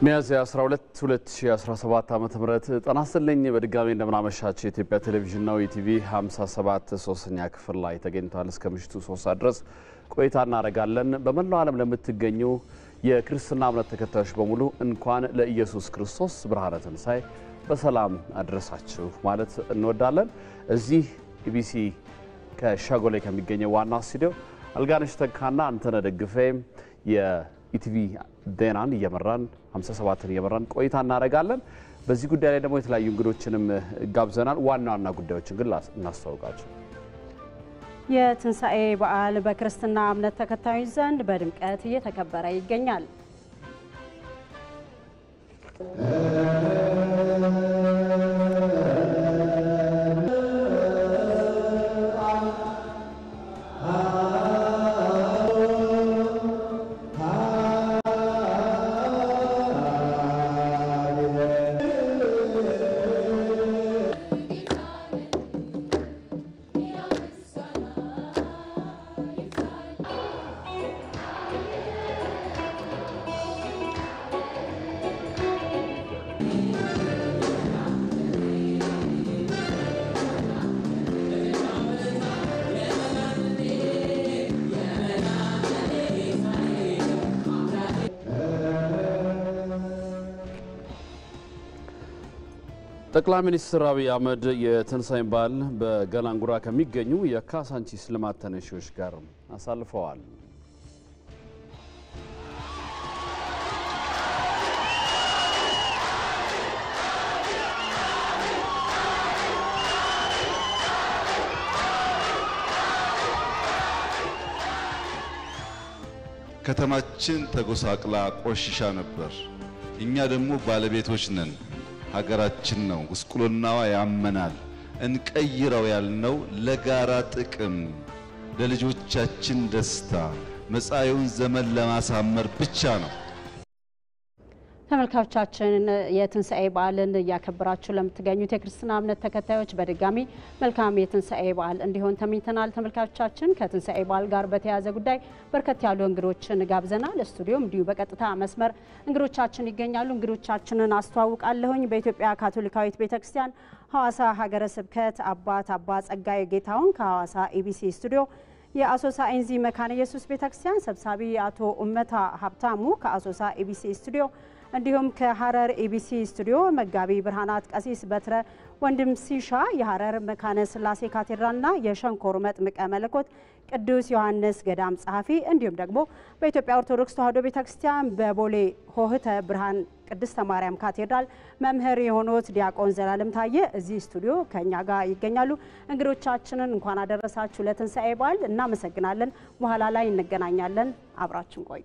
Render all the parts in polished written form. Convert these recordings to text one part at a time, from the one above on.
ሚያዝያ 12 2017 ዓመተ ምህረት ጠናስልኝ በድጋሚ እንደምናመሻችሁ የኢትዮጵያ ቴሌቪዥን ነው ኢቲቪ 57 ሶስተኛ ክፍል ላይ ተገኝቷል። እስከ ምሽቱ 3 ሰዓት ድረስ ቆይታ እናደርጋለን። በመላው ዓለም ለምትገኙ የክርስትና እምነት ተከታዮች በሙሉ እንኳን ለኢየሱስ ክርስቶስ ብርሃነ ትንሣኤ በሰላም አድረሳችሁ ማለት እንወዳለን። እዚህ ኢቢሲ ከሻጎሌ ከሚገኘው ዋና ስቱዲዮ አልጋነሽ ተካና አንተነህ ደግፌ የኢቲቪ ዜናን እየመራን 57ን እየመራን ቆይታ እናደርጋለን። በዚህ ጉዳይ ላይ ደግሞ የተለያዩ እንግዶችንም ጋብዘናል። ዋና ዋና ጉዳዮችን ግን እናስተዋውቃችሁ። የትንሣኤ በዓል በክርስትና እምነት ተከታዮች ዘንድ በድምቀት እየተከበረ ይገኛል። ጠቅላይ ሚኒስትር አብይ አህመድ የትንሣኤ በዓል በገላንጉራ ከሚገኙ የካሳንቺስ ልማት ተነሺዎች ጋር አሳልፈዋል። ከተማችን ተጎሳቅላ ቆሽሻ ነበር። እኛ ደግሞ ባለቤቶች ነን። ሀገራችን ነው። ጉስቁልናዋ ያመናል። እንቀይረው ያልነው ለጋራ ጥቅም፣ ለልጆቻችን ደስታ፣ መጻኢውን ዘመን ለማሳመር ብቻ ነው። ተመልካቾቻችን የትንሣኤ በዓልን እያከበራችሁ ለምትገኙት የክርስትና እምነት ተከታዮች በድጋሚ መልካም የትንሣኤ በዓል እንዲሆን ተመኝተናል። ተመልካቾቻችን ከትንሣኤ በዓል ጋር በተያያዘ ጉዳይ በርከት ያሉ እንግዶችን ጋብዘናል። ስቱዲዮም እንዲሁ በቀጥታ መስመር እንግዶቻችን ይገኛሉ። እንግዶቻችንን አስተዋውቃለሁኝ። በኢትዮጵያ ካቶሊካዊት ቤተክርስቲያን ሐዋሳ ሀገረ ስብከት አባ ጸጋዬ ጌታሁን ከሐዋሳ ኢቢሲ ስቱዲዮ፣ የአሶሳ ኢንዚ መካነ ኢየሱስ ቤተክርስቲያን ሰብሳቢ አቶ ኡመታ ሀብታሙ ከአሶሳ ኢቢሲ ስቱዲዮ፣ እንዲሁም ከሐረር ኢቢሲ ስቱዲዮ መጋቢ ብርሃናት ቀሲስ በትረ ወንድም ሲሻ የሐረር መካነ ስላሴ ካቴድራልና የሸንኮር መጥምቀ መለኮት ቅዱስ ዮሐንስ ገዳም ጸሐፊ፣ እንዲሁም ደግሞ በኢትዮጵያ ኦርቶዶክስ ተዋሕዶ ቤተክርስቲያን በቦሌ ሆህተ ብርሃን ቅድስተ ማርያም ካቴድራል መምህር የሆኑት ዲያቆን ዘላለም ታየ እዚህ ስቱዲዮ ከኛ ጋር ይገኛሉ። እንግዶቻችንን እንኳን አደረሳችሁ ለትንሣኤ በዓል እናመሰግናለን። በኋላ ላይ እንገናኛለን። አብራችን ቆዩ።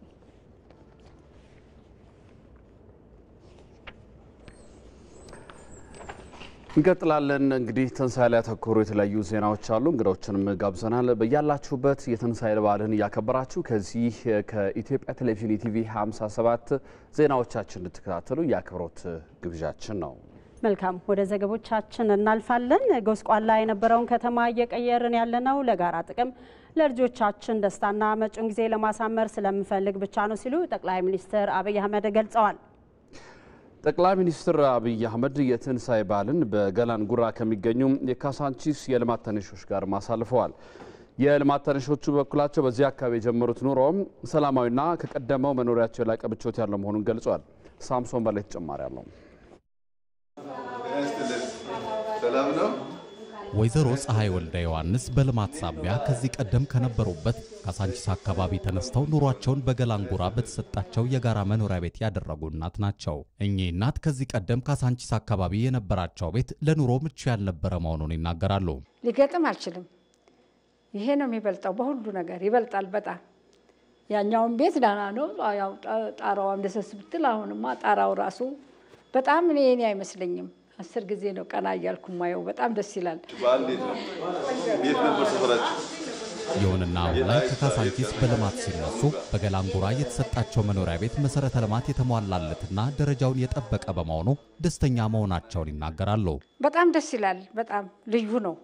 እንቀጥላለን። እንግዲህ ትንሣኤ ላይ ያተኮሩ የተለያዩ ዜናዎች አሉ። እንግዶችንም ጋብዘናል። በያላችሁበት የትንሣኤ በዓልን እያከበራችሁ ከዚህ ከኢትዮጵያ ቴሌቪዥን ኢቲቪ 57 ዜናዎቻችን እንድትከታተሉ የአክብሮት ግብዣችን ነው። መልካም፣ ወደ ዘገቦቻችን እናልፋለን። ጎስቋላ የነበረውን ከተማ እየቀየርን ያለነው ለጋራ ጥቅም፣ ለልጆቻችን ደስታና መጪውን ጊዜ ለማሳመር ስለምፈልግ ብቻ ነው ሲሉ ጠቅላይ ሚኒስትር አብይ አህመድ ገልጸዋል። ጠቅላይ ሚኒስትር አብይ አህመድ የትንሣኤ በዓልን በገላንጉራ ከሚገኙ የካሳንቺስ የልማት ተነሺዎች ጋር ማሳልፈዋል። የልማት ተነሺዎቹ በኩላቸው በዚህ አካባቢ የጀመሩት ኑሮም ሰላማዊና ከቀደመው መኖሪያቸው የላቀ ምቾት ያለው መሆኑን ገልጿል። ሳምሶን በላይ ተጨማሪ አለው። ሰላም ነው። ወይዘሮ ፀሐይ ወልደ ዮሐንስ በልማት ሳቢያ ከዚህ ቀደም ከነበሩበት ካሳንቺስ አካባቢ ተነስተው ኑሯቸውን በገላንጉራ በተሰጣቸው የጋራ መኖሪያ ቤት ያደረጉ እናት ናቸው። እኚህ እናት ከዚህ ቀደም ካሳንቺስ አካባቢ የነበራቸው ቤት ለኑሮ ምቹ ያልነበረ መሆኑን ይናገራሉ። ሊገጥም አልችልም። ይሄ ነው የሚበልጠው፣ በሁሉ ነገር ይበልጣል በጣም። ያኛውን ቤት ዳና ነው፣ ያው ጣራዋም ደሰስ ብትል፣ አሁንማ ጣራው ራሱ በጣም እኔ አይመስለኝም። 10 ጊዜ ነው ቀና እያልኩ ማየው። በጣም ደስ ይላል። ባንዴት ነው ቤት ነበር ሰፈራችሁ። ይሁንና አሁን ላይ ከካሳንቺስ በልማት ሲነሱ በገላንጉራ የተሰጣቸው መኖሪያ ቤት መሰረተ ልማት የተሟላለትና ደረጃውን የጠበቀ በመሆኑ ደስተኛ መሆናቸውን ይናገራሉ። በጣም ደስ ይላል። በጣም ልዩ ነው።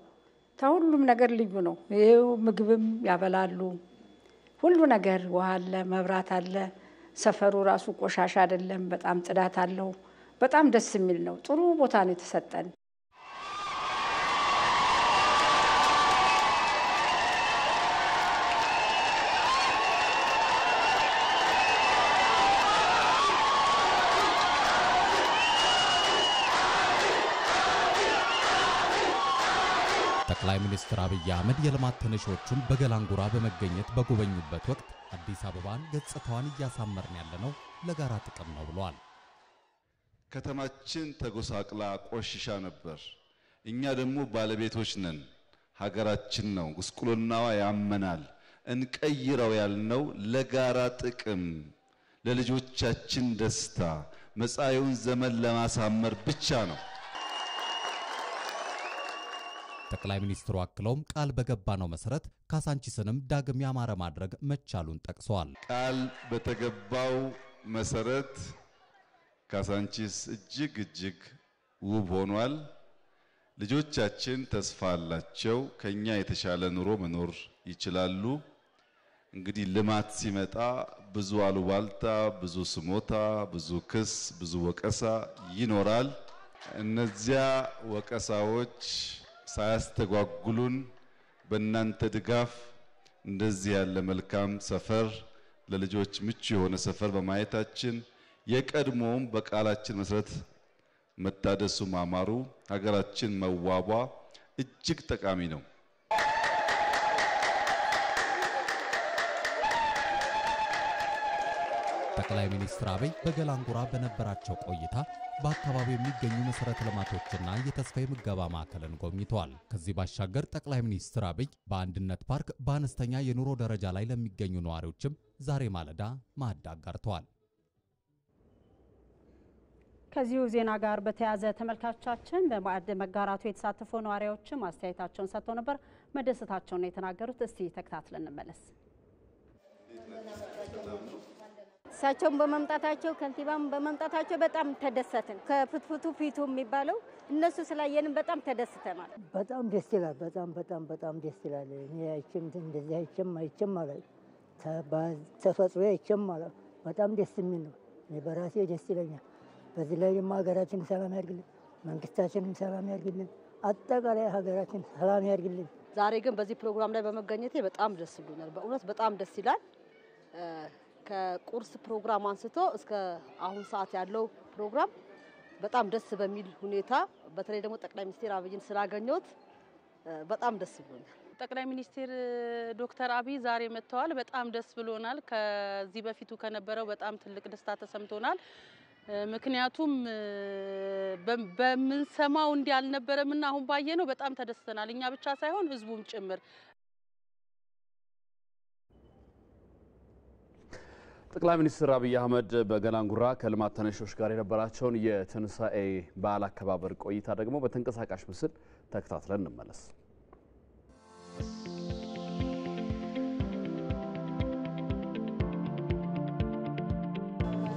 ሁሉም ነገር ልዩ ነው። ይሄው ምግብም ያበላሉ። ሁሉ ነገር ውሃ አለ፣ መብራት አለ፣ ሰፈሩ ራሱ ቆሻሻ አይደለም፣ በጣም ጽዳት አለው። በጣም ደስ የሚል ነው። ጥሩ ቦታ ነው የተሰጠን። ጠቅላይ ሚኒስትር አብይ አህመድ የልማት ተነሾቹን በገላንጉራ በመገኘት በጎበኙበት ወቅት አዲስ አበባን ገጽታዋን እያሳመርን ያለነው ለጋራ ጥቅም ነው ብለዋል። ከተማችን ተጎሳቅላ ቆሽሻ ነበር። እኛ ደግሞ ባለቤቶች ነን። ሀገራችን ነው፣ ጉስቁልናዋ ያመናል። እንቀይረው ያልነው ለጋራ ጥቅም፣ ለልጆቻችን ደስታ፣ መጻኢውን ዘመን ለማሳመር ብቻ ነው። ጠቅላይ ሚኒስትሩ አክለውም ቃል በገባነው መሰረት ካሳንቺስንም ዳግም ያማረ ማድረግ መቻሉን ጠቅሰዋል። ቃል በተገባው መሰረት ካሳንቺስ እጅግ ውብ ሆኗል። ልጆቻችን ተስፋ አላቸው። ከኛ የተሻለ ኑሮ መኖር ይችላሉ። እንግዲህ ልማት ሲመጣ ብዙ አሉባልታ፣ ብዙ ስሞታ፣ ብዙ ክስ፣ ብዙ ወቀሳ ይኖራል። እነዚያ ወቀሳዎች ሳያስተጓጉሉን በእናንተ ድጋፍ እንደዚህ ያለ መልካም ሰፈር፣ ለልጆች ምቹ የሆነ ሰፈር በማየታችን የቀድሞም በቃላችን መሰረት መታደሱ ማማሩ፣ ሀገራችን መዋቧ እጅግ ጠቃሚ ነው። ጠቅላይ ሚኒስትር አብይ በገላንጉራ በነበራቸው ቆይታ በአካባቢው የሚገኙ መሰረተ ልማቶችና የተስፋዬ ምገባ ማዕከልን ጎብኝተዋል። ከዚህ ባሻገር ጠቅላይ ሚኒስትር አብይ በአንድነት ፓርክ በአነስተኛ የኑሮ ደረጃ ላይ ለሚገኙ ነዋሪዎችም ዛሬ ማለዳ ማዕድ አጋርተዋል። ከዚሁ ዜና ጋር በተያያዘ ተመልካቾቻችን በማዕድ መጋራቱ የተሳተፉ ነዋሪዎችም አስተያየታቸውን ሰጥተው ነበር። መደሰታቸውን የተናገሩት እስቲ ተከታትለን እንመለስ። እሳቸውን በመምጣታቸው ከንቲባም በመምጣታቸው በጣም ተደሰትን። ከፍትፍቱ ፊቱ የሚባለው እነሱ ስላየንም በጣም ተደስተናል። በጣም ደስ ይላል። በጣም ደስ ይላል። እኔ አይቼም እንደዚህ አይቼም ማለት ተፈጥሮ አይቼም ማለት በጣም ደስ የሚል ነው። እኔ በራሴ ደስ ይለኛል። በዚህ ላይ ደግሞ ሀገራችን ሰላም ያድርግልን፣ መንግስታችንን ሰላም ያድርግልን፣ አጠቃላይ ሀገራችን ሰላም ያድርግልን። ዛሬ ግን በዚህ ፕሮግራም ላይ በመገኘቴ በጣም ደስ ብሎኛል። በእውነት በጣም ደስ ይላል። ከቁርስ ፕሮግራም አንስቶ እስከ አሁን ሰዓት ያለው ፕሮግራም በጣም ደስ በሚል ሁኔታ በተለይ ደግሞ ጠቅላይ ሚኒስትር አብይን ስላገኘሁት በጣም ደስ ብሎኛል። ጠቅላይ ሚኒስትር ዶክተር አብይ ዛሬ መጥተዋል። በጣም ደስ ብሎናል። ከዚህ በፊቱ ከነበረው በጣም ትልቅ ደስታ ተሰምቶናል። ምክንያቱም በመንሰማው እንዲህ አልነበረምና አሁን ባየነው በጣም ተደስተናል። እኛ ብቻ ሳይሆን ህዝቡም ጭምር። ጠቅላይ ሚኒስትር አብይ አህመድ በገላንጉራ ከልማት ተነሾች ጋር የነበራቸውን የትንሳኤ በዓል አከባበር ቆይታ ደግሞ በተንቀሳቃሽ ምስል ተከታትለን እንመለስ።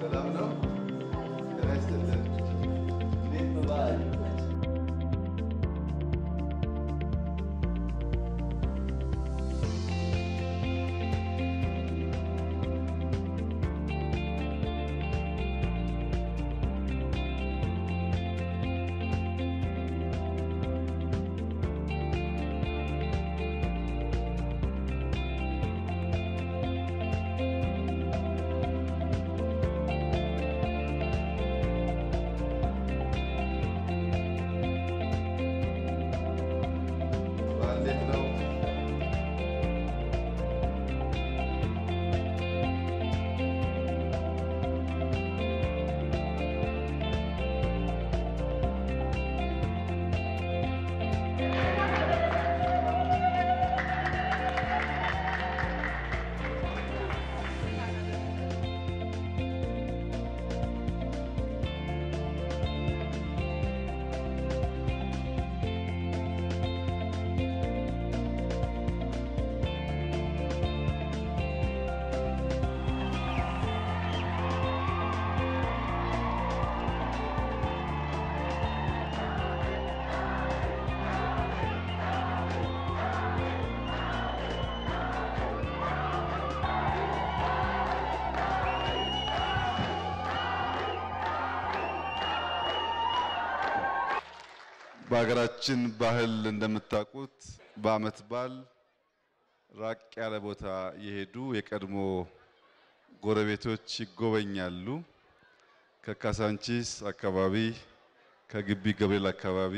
ሰላም ነው። ተነስተን በዓል በሀገራችን ባህል እንደምታውቁት በዓመት በዓል ራቅ ያለ ቦታ የሄዱ የቀድሞ ጎረቤቶች ይጎበኛሉ። ከካሳንቺስ አካባቢ ከግቢ ገብርኤል አካባቢ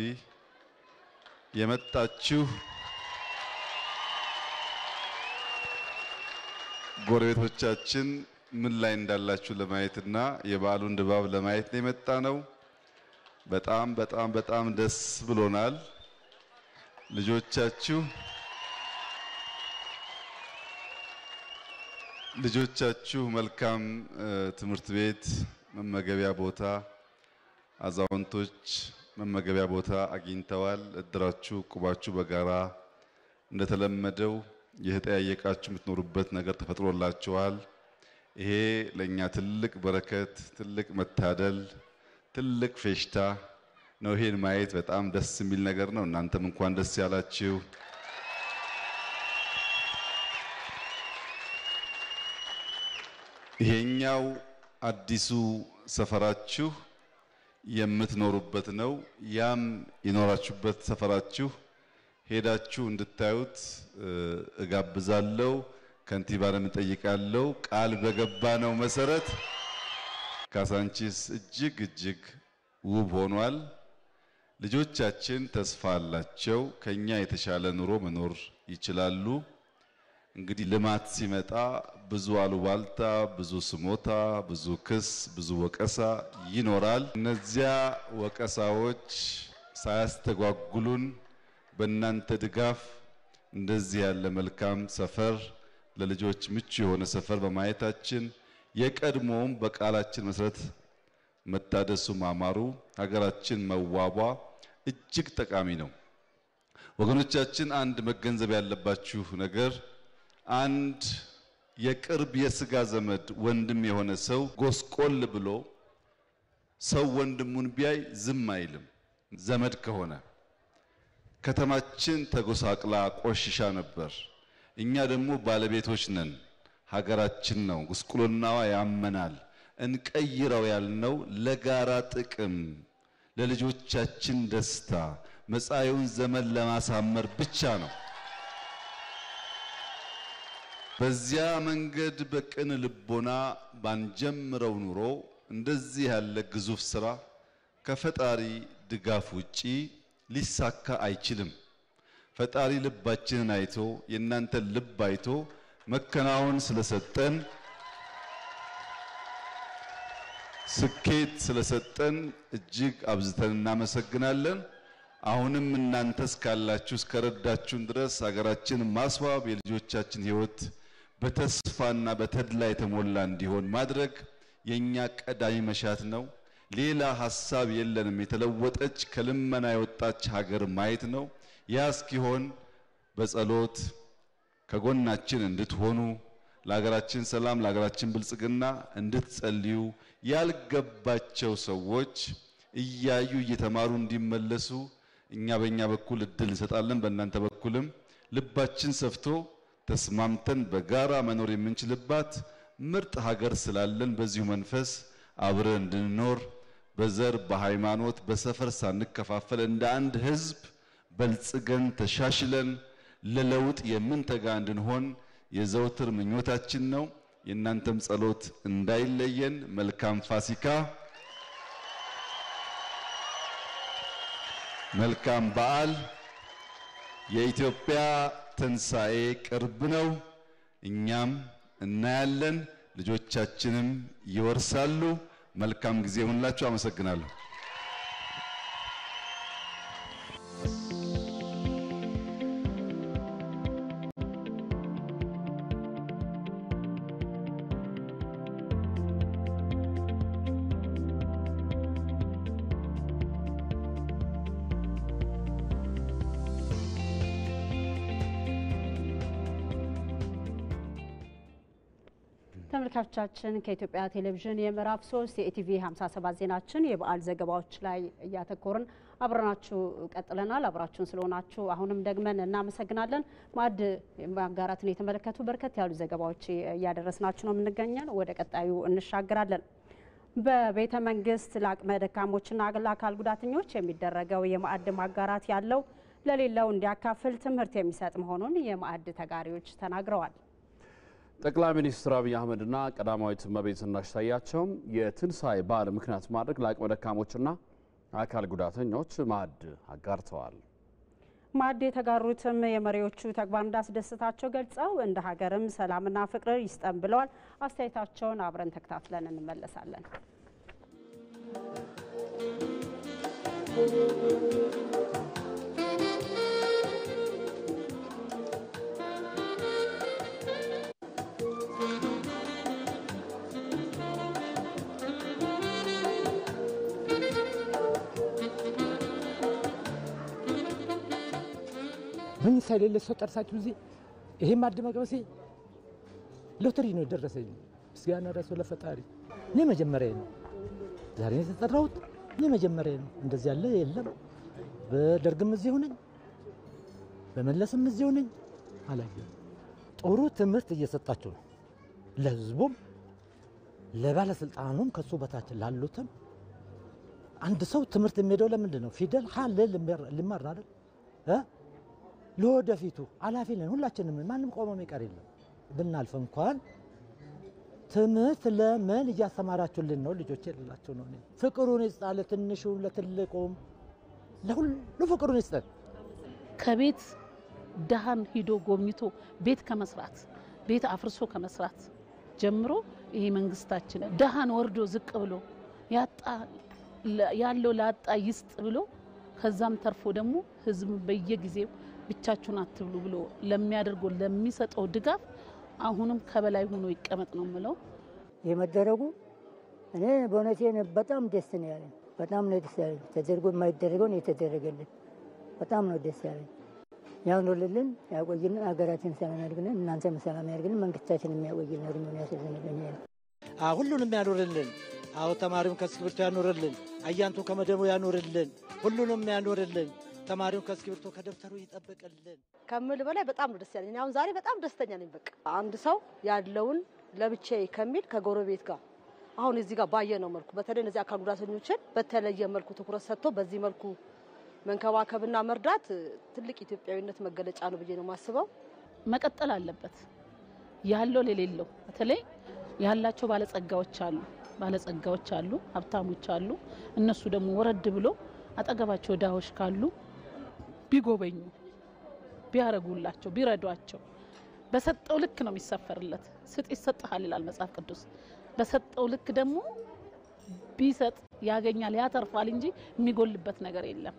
የመጣችሁ ጎረቤቶቻችን ምን ላይ እንዳላችሁ ለማየትና የበዓሉን ድባብ ለማየት ነው የመጣ ነው። በጣም ደስ ብሎናል። ልጆቻችሁ መልካም ትምህርት ቤት፣ መመገቢያ ቦታ፣ አዛውንቶች መመገቢያ ቦታ አግኝተዋል። እድራችሁ ቁባችሁ በጋራ እንደተለመደው የተጠያየቃችሁ የምትኖሩበት ነገር ተፈጥሮላችኋል። ይሄ ለኛ ትልቅ በረከት፣ ትልቅ መታደል፣ ትልቅ ፌሽታ ነው። ይሄን ማየት በጣም ደስ የሚል ነገር ነው። እናንተም እንኳን ደስ ያላችሁ። ይሄኛው አዲሱ ሰፈራችሁ የምትኖሩበት ነው። ያም የኖራችሁበት ሰፈራችሁ ሄዳችሁ እንድታዩት እጋብዛለሁ። ከንቲባንም እጠይቃለሁ። ቃል በገባነው መሰረት ካሳንቺስ እጅግ ውብ ሆኗል። ልጆቻችን ተስፋ አላቸው። ከኛ የተሻለ ኑሮ መኖር ይችላሉ። እንግዲህ ልማት ሲመጣ ብዙ አሉባልታ፣ ብዙ ስሞታ፣ ብዙ ክስ፣ ብዙ ወቀሳ ይኖራል። እነዚያ ወቀሳዎች ሳያስተጓጉሉን በእናንተ ድጋፍ እንደዚህ ያለ መልካም ሰፈር፣ ለልጆች ምቹ የሆነ ሰፈር በማየታችን የቀድሞውም በቃላችን መሰረት መታደሱ ማማሩ፣ ሀገራችን መዋቧ እጅግ ጠቃሚ ነው። ወገኖቻችን አንድ መገንዘብ ያለባችሁ ነገር፣ አንድ የቅርብ የስጋ ዘመድ ወንድም የሆነ ሰው ጎስቆል ብሎ ሰው ወንድሙን ቢያይ ዝም አይልም። ዘመድ ከሆነ ከተማችን ተጎሳቅላ ቆሽሻ ነበር። እኛ ደግሞ ባለቤቶች ነን። ሀገራችን ነው፣ ጉስቁልናዋ ያመናል። እንቀይረው ያልነው ለጋራ ጥቅም፣ ለልጆቻችን ደስታ፣ መጻኢውን ዘመን ለማሳመር ብቻ ነው። በዚያ መንገድ በቅን ልቦና ባንጀምረው ኑሮ እንደዚህ ያለ ግዙፍ ስራ ከፈጣሪ ድጋፍ ውጪ ሊሳካ አይችልም። ፈጣሪ ልባችንን አይቶ የእናንተን ልብ አይቶ መከናወን ስለሰጠን፣ ስኬት ስለሰጠን እጅግ አብዝተን እናመሰግናለን። አሁንም እናንተ እስካላችሁ እስከረዳችሁን ድረስ ሀገራችን ማስዋብ፣ የልጆቻችን ሕይወት በተስፋና በተድላ የተሞላ እንዲሆን ማድረግ የኛ ቀዳሚ መሻት ነው። ሌላ ሐሳብ የለንም። የተለወጠች ከልመና የወጣች ሀገር ማየት ነው። ያ እስኪሆን በጸሎት ከጎናችን እንድትሆኑ፣ ለሀገራችን ሰላም፣ ለሀገራችን ብልጽግና እንድትጸልዩ፣ ያልገባቸው ሰዎች እያዩ እየተማሩ እንዲመለሱ እኛ በእኛ በኩል እድል እንሰጣለን። በእናንተ በኩልም ልባችን ሰፍቶ ተስማምተን በጋራ መኖር የምንችልባት ምርጥ ሀገር ስላለን በዚሁ መንፈስ አብረን እንድንኖር በዘር በሃይማኖት በሰፈር ሳንከፋፈል እንደ አንድ ሕዝብ በልጽገን ተሻሽለን ለለውጥ የምንተጋ እንድንሆን የዘውትር ምኞታችን ነው። የእናንተም ጸሎት እንዳይለየን። መልካም ፋሲካ፣ መልካም በዓል። የኢትዮጵያ ትንሣኤ ቅርብ ነው። እኛም እናያለን፣ ልጆቻችንም ይወርሳሉ። መልካም ጊዜ ይሁንላችሁ። አመሰግናለሁ። ተመልካቾቻችን ከኢትዮጵያ ቴሌቪዥን የምዕራፍ 3 የኢቲቪ 57 ዜናችን የበዓል ዘገባዎች ላይ እያተኮርን አብረናችሁ ቀጥለናል። አብራችሁን ስለሆናችሁ አሁንም ደግመን እናመሰግናለን። ማዕድ ማጋራትን የተመለከቱ በርከት ያሉ ዘገባዎች እያደረስናችሁ ነው የምንገኘው። ወደ ቀጣዩ እንሻገራለን። በቤተ መንግስት ለአቅመ ደካሞችና ለአካል ጉዳተኞች የሚደረገው የማዕድ ማጋራት ያለው ለሌለው እንዲያካፍል ትምህርት የሚሰጥ መሆኑን የማዕድ ተጋሪዎች ተናግረዋል። ጠቅላይ ሚኒስትር አብይ አህመድና ቀዳማዊት እመቤት ዝናሽ ታያቸው የትንሳኤ በዓል ምክንያት ማድረግ ለአቅመ ደካሞችና አካል ጉዳተኞች ማዕድ አጋርተዋል። ማዕድ የተጋሩትም የመሪዎቹ ተግባር እንዳስደሰታቸው ገልጸው እንደ ሀገርም ሰላምና ፍቅር ይስጠን ብለዋል። አስተያየታቸውን አብረን ተከታትለን እንመለሳለን። ምን ሳይሌለ ሰው ጠርሳችሁ እዚህ ይሄ ማዕድ መቅመሴ ሎተሪ ነው የደረሰኝ። ምስጋና ራሱ ለፈጣሪ እኔ መጀመሪያ ነው ዛሬ የተጠራሁት እኔ መጀመሪያ ነው። እንደዚህ ያለ የለም። በደርግም እዚሁ ነኝ፣ በመለስም እዚሁ ነኝ። አላየሁም። ጥሩ ትምህርት እየሰጣችሁ ነው ለህዝቡም ለባለስልጣኑም ከሱ በታች ላሉትም። አንድ ሰው ትምህርት የሚሄደው ለምንድን ነው? ፊደል ሀለ ልማር አይደል? ለወደፊቱ አላፊ ነን ሁላችንም። ማንም ቆሞ የሚቀር የለም። ብናልፍ እንኳን ትምህርት ለምን እያስተማራችሁልን ነው? ልጆች የሌላቸው ነው። ፍቅሩን ይስጣል፣ ለትንሹም ለትልቁም ለሁሉ ፍቅሩን ይስጣል። ከቤት ደሃን ሂዶ ጎብኝቶ ቤት ከመስራት ቤት አፍርሶ ከመስራት ጀምሮ ይሄ መንግስታችን ደሃን ወርዶ ዝቅ ብሎ ያለው ላጣ ይስጥ ብሎ ከዛም ተርፎ ደግሞ ህዝብ በየጊዜው ብቻችሁን አትብሉ ብሎ ለሚያደርገው ለሚሰጠው ድጋፍ አሁንም ከበላይ ሆኖ ይቀመጥ ነው የምለው። የመደረጉ እኔ በእውነቴ በጣም ደስ ነው ያለኝ። በጣም ነው ደስ ያለኝ። ተደርጎ የማይደረገው ነው የተደረገልን። በጣም ነው ደስ ያለኝ። ያኑርልን፣ ያቆይልን፣ ሀገራችን ሰላም ያድርግልን፣ እናንተም ሰላም ያድርግልን፣ መንግስታችንን የሚያቆይልን እድሜውን ያስረዝምልን። ሁሉንም ያኑርልን። አዎ ተማሪውን ከእስክሪብቶ ያኑርልን፣ አያንቱ ከመደቡ ያኑርልን፣ ሁሉንም ያኑርልን። ተማሪው ከእስክሪብቶ ከደብተሩ ይጠብቅልን። ከምል በላይ በጣም ነው ደስ ያለኝ። አሁን ዛሬ በጣም ደስተኛ ነኝ። በቃ አንድ ሰው ያለውን ለብቻዬ ከሚል ከጎረቤት ጋር አሁን እዚህ ጋር ባየነው መልኩ በተለይ እነዚህ አካል ጉዳተኞችን በተለየ መልኩ ትኩረት ሰጥቶ በዚህ መልኩ መንከባከብና መርዳት ትልቅ ኢትዮጵያዊነት መገለጫ ነው ብዬ ነው ማስበው። መቀጠል አለበት። ያለው ለሌለው በተለይ ያላቸው ባለጸጋዎች አሉ፣ ሀብታሞች አሉ። እነሱ ደግሞ ወረድ ብሎ አጠገባቸው ዳዎች ካሉ ቢጎበኙ፣ ቢያረጉላቸው፣ ቢረዷቸው። በሰጠው ልክ ነው የሚሰፈርለት። ስጥ ይሰጣል ይላል መጽሐፍ ቅዱስ። በሰጠው ልክ ደግሞ ቢሰጥ ያገኛል፣ ያተርፋል እንጂ የሚጎልበት ነገር የለም።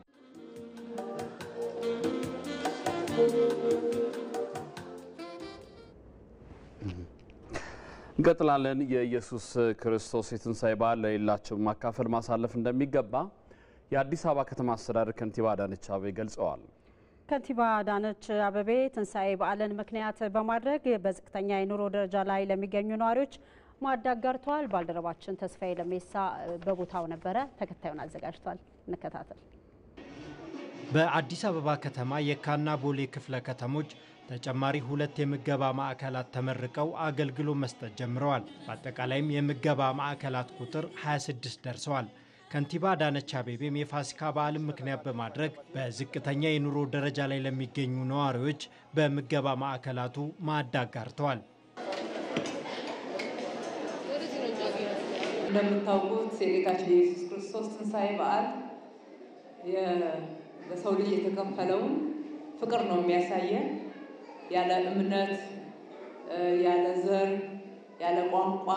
እንቀጥላለን። የኢየሱስ ክርስቶስ የትንሣኤ በዓል ለሌላቸው ማካፈል ማሳለፍ እንደሚገባ የአዲስ አበባ ከተማ አስተዳደር ከንቲባ አዳነች አቤቤ ገልጸዋል። ከንቲባ አዳነች አቤቤ ትንሣኤ በዓልን ምክንያት በማድረግ በዝቅተኛ የኑሮ ደረጃ ላይ ለሚገኙ ነዋሪዎች ማዕድ አጋርተዋል። ባልደረባችን ተስፋዬ ለሜሳ በቦታው ነበረ፣ ተከታዩን አዘጋጅቷል። እንከታተል። በአዲስ አበባ ከተማ የካና ቦሌ ክፍለ ከተሞች ተጨማሪ 2 የምገባ ማዕከላት ተመርቀው አገልግሎት መስጠት ጀምረዋል። በአጠቃላይም የምገባ ማዕከላት ቁጥር 26 ደርሰዋል። ከንቲባ አዳነች አቤቤም የፋሲካ በዓልን ምክንያት በማድረግ በዝቅተኛ የኑሮ ደረጃ ላይ ለሚገኙ ነዋሪዎች በምገባ ማዕከላቱ ማዕድ አጋርተዋል። እንደምታውቁት የጌታችን የኢየሱስ ክርስቶስ ትንሣኤ በዓል ለሰው ልጅ የተከፈለውን ፍቅር ነው የሚያሳየን። ያለ እምነት፣ ያለ ዘር፣ ያለ ቋንቋ፣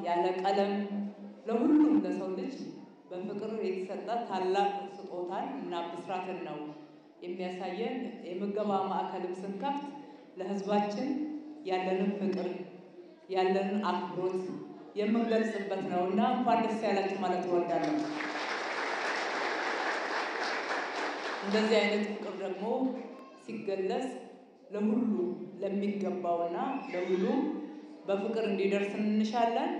ያለ ቀለም ለሁሉም ለሰው ልጅ በፍቅር የተሰጠ ታላቅ ስጦታን እና ብስራትን ነው የሚያሳየን። የምገባ ማዕከልም ስንከፍት ለሕዝባችን ያለንን ፍቅር ያለንን አክብሮት የምንገልጽበት ነውና እንኳን ደስ ያላችሁ ማለት እወዳለሁ። እንደዚህ አይነት ፍቅር ደግሞ ሲገለጽ ለሁሉ ለሚገባውና ለሁሉ በፍቅር እንዲደርስ እንሻለን።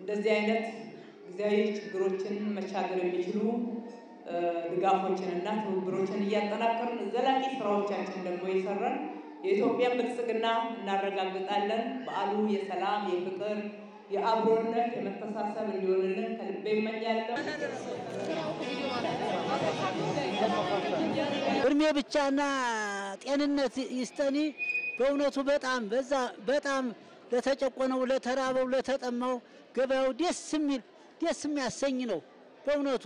እንደዚህ አይነት ጊዜያዊ ችግሮችን መሻገር የሚችሉ ድጋፎችንና ትብብሮችን እያጠናከርን ዘላቂ ስራዎቻችን ደግሞ የሰራን የኢትዮጵያን ብልጽግና እናረጋግጣለን። በዓሉ የሰላም፣ የፍቅር፣ የአብሮነት የመተሳሰብ እንዲሆንልን ከልቤ እመኛለሁ። እድሜ ብቻና ጤንነት ይስጠኒ። በእውነቱ በጣም ለተጨቆነው ለተራበው ለተጠማው ገበያው ደስ የሚያሰኝ ነው። በእውነቱ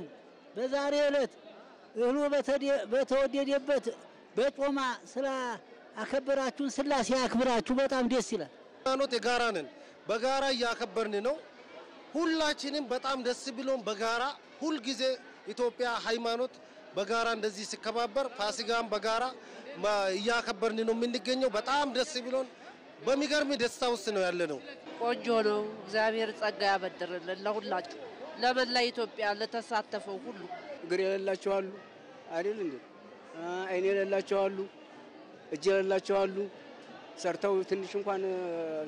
በዛሬ ዕለት እህሉ በተወደደበት በጮማ ስለ አከበራችሁን ስላሴ ያክብራችሁ። በጣም ደስ ይላል። ሃይማኖት የጋራ ነን፣ በጋራ እያከበርን ነው። ሁላችንም በጣም ደስ ብሎን በጋራ ሁል ጊዜ ኢትዮጵያ ሃይማኖት በጋራ እንደዚህ ሲከባበር ፋሲካም በጋራ እያከበርን ነው የምንገኘው። በጣም ደስ ብሎን በሚገርም ደስታ ውስጥ ነው ያለነው። ቆንጆ ነው። እግዚአብሔር ጸጋ ያበድርልን ለሁላችሁ፣ ለመላ ኢትዮጵያ ለተሳተፈው ሁሉ። እግር የሌላቸው አሉ አይደል እንዴ? አይን የሌላቸው አሉ፣ እጅ የሌላቸው አሉ፣ ሰርተው ትንሽ እንኳን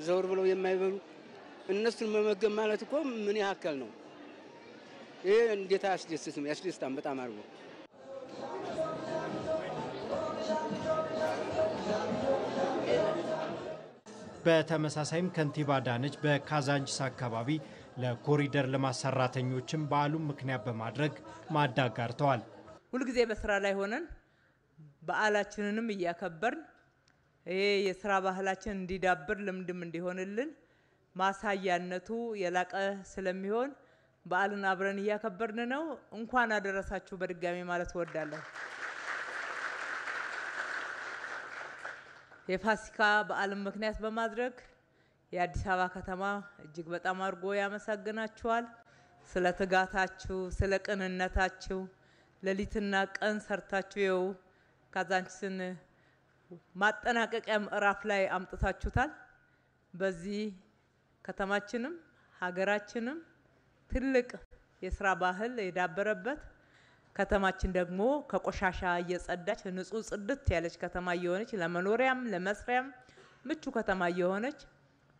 ዘውር ብለው የማይበሉ እነሱን መመገብ ማለት እኮ ምን ያክል ነው? ይሄ እንዴት አያስደስትም? ያስደስታል በጣም አርጎ። በተመሳሳይም ከንቲባ አዳነች በካዛንቺስ አካባቢ ለኮሪደር ልማት ሰራተኞችም በዓሉን ምክንያት በማድረግ ማዕድ አጋርተዋል። ሁልጊዜ በስራ ላይ ሆነን በዓላችንንም እያከበርን ይሄ የስራ ባህላችን እንዲዳብር ልምድም እንዲሆንልን ማሳያነቱ የላቀ ስለሚሆን በዓልን አብረን እያከበርን ነው። እንኳን አደረሳችሁ በድጋሚ ማለት እወዳለሁ። የፋሲካ በዓልን ምክንያት በማድረግ የአዲስ አበባ ከተማ እጅግ በጣም አድርጎ ያመሰግናችኋል። ስለ ትጋታችሁ፣ ስለ ቅንነታችሁ ሌሊትና ቀን ሰርታችሁ ካዛንቺስን ማጠናቀቂያ ምዕራፍ ላይ አምጥታችሁታል። በዚህ ከተማችንም ሀገራችንም ትልቅ የስራ ባህል የዳበረበት ከተማችን ደግሞ ከቆሻሻ እየጸዳች ንጹህ ጽድት ያለች ከተማ እየሆነች ለመኖሪያም ለመስሪያም ምቹ ከተማ እየሆነች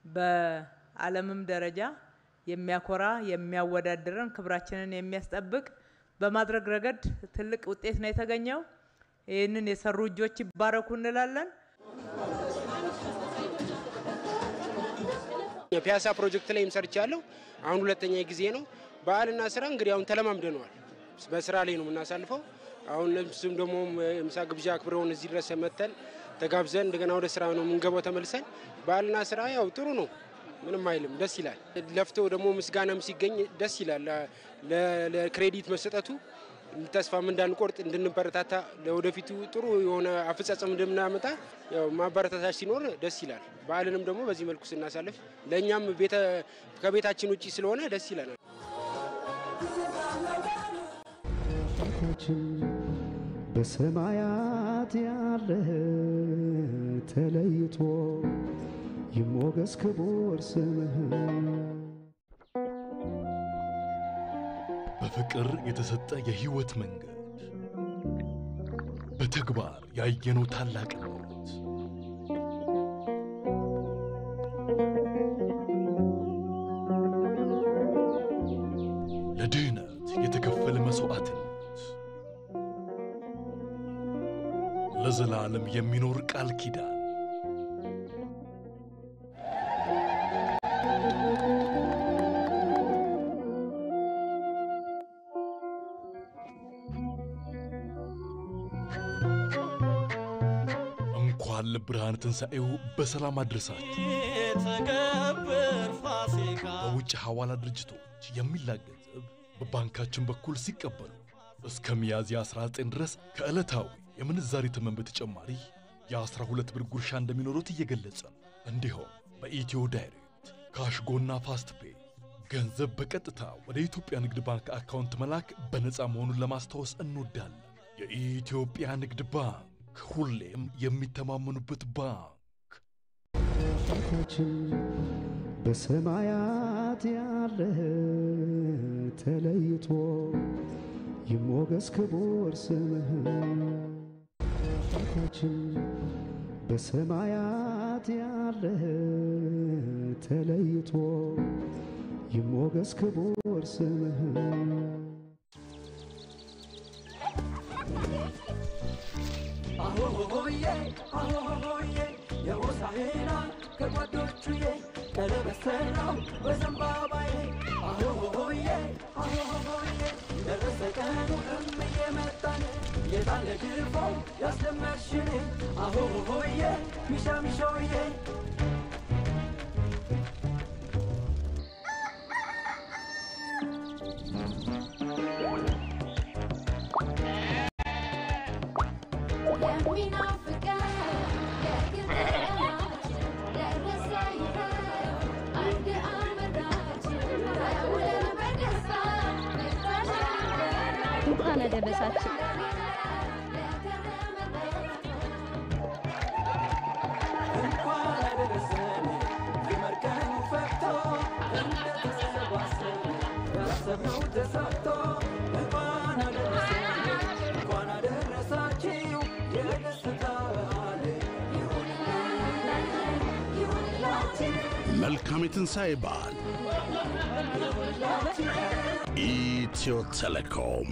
በዓለምም ደረጃ የሚያኮራ የሚያወዳድረን ክብራችንን የሚያስጠብቅ በማድረግ ረገድ ትልቅ ውጤት ነው የተገኘው። ይህንን የሰሩ እጆች ይባረኩ እንላለን። የፒያሳ ፕሮጀክት ላይ ሰርቻለሁ። አሁን ሁለተኛ ጊዜ ነው። በዓልና ስራ እንግዲህ አሁን ተለማምደናል። በስራ ላይ ነው የምናሳልፈው። አሁን ለምስም ደግሞ ምሳ ግብዣ አክብረውን እዚህ ድረስ መተን ተጋብዘን እንደገና ወደ ስራ ነው የምንገባው ተመልሰን። በዓልና ስራ ያው ጥሩ ነው፣ ምንም አይልም፣ ደስ ይላል። ለፍተው ደግሞ ምስጋናም ሲገኝ ደስ ይላል። ለክሬዲት መሰጠቱ ተስፋም እንዳንቆርጥ እንድንበረታታ ለወደፊቱ ጥሩ የሆነ አፈጻጸም እንደምናመጣ ያው ማበረታታች ሲኖር ደስ ይላል። በዓልንም ደግሞ በዚህ መልኩ ስናሳልፍ ለእኛም ከቤታችን ውጪ ስለሆነ ደስ ይላል። በሰማያት ያለ ተለይቶ ይሞገስ ክቡር ስምህ። በፍቅር የተሰጠ የህይወት መንገድ በተግባር ያየነው ታላቅነት ለድህነት የተከፈለ መስዋዕትነት ለዘላለም የሚኖር ቃል ኪዳን እንኳን ለብርሃነ ትንሣኤው በሰላም አድረሳችሁ። በውጭ ሐዋላ ድርጅቶች የሚላክ ገንዘብ በባንካችን በኩል ሲቀበሉ እስከ ሚያዝያ 19 ድረስ ከዕለታዊ የምንዛሪ ተመን በተጨማሪ የ12 ብር ጉርሻ እንደሚኖሩት እየገለጸን፣ እንዲሁም በኢትዮ ዳይሬክት ካሽጎና ፋስት ፔይ ገንዘብ በቀጥታ ወደ ኢትዮጵያ ንግድ ባንክ አካውንት መላክ በነፃ መሆኑን ለማስታወስ እንወዳለን። የኢትዮጵያ ንግድ ባንክ ሁሌም የሚተማመኑበት ባንክ። በሰማያት ያለ ተለይቶ ይሞገስ ክቡር ስምህ። በሰማያት ያለ ተለይቶ ይሞገስ ክቡር ስምህ። አሆሆዬ የሆሳዕና ከጓዶቹዬ ቀለበት ሰራው በዘንባባዬ አሆሆሆዬ አሆሆሆዬ ደረሰ ቀኑ እምዬ መጣን የታለ ግርፋው ያስደመቅሽን አሆሆሆዬ ሚሻ ሚሻዬ እንኳን አደረሳችሁ መልካም የትንሣኤ በዓል ኢትዮ ቴሌኮም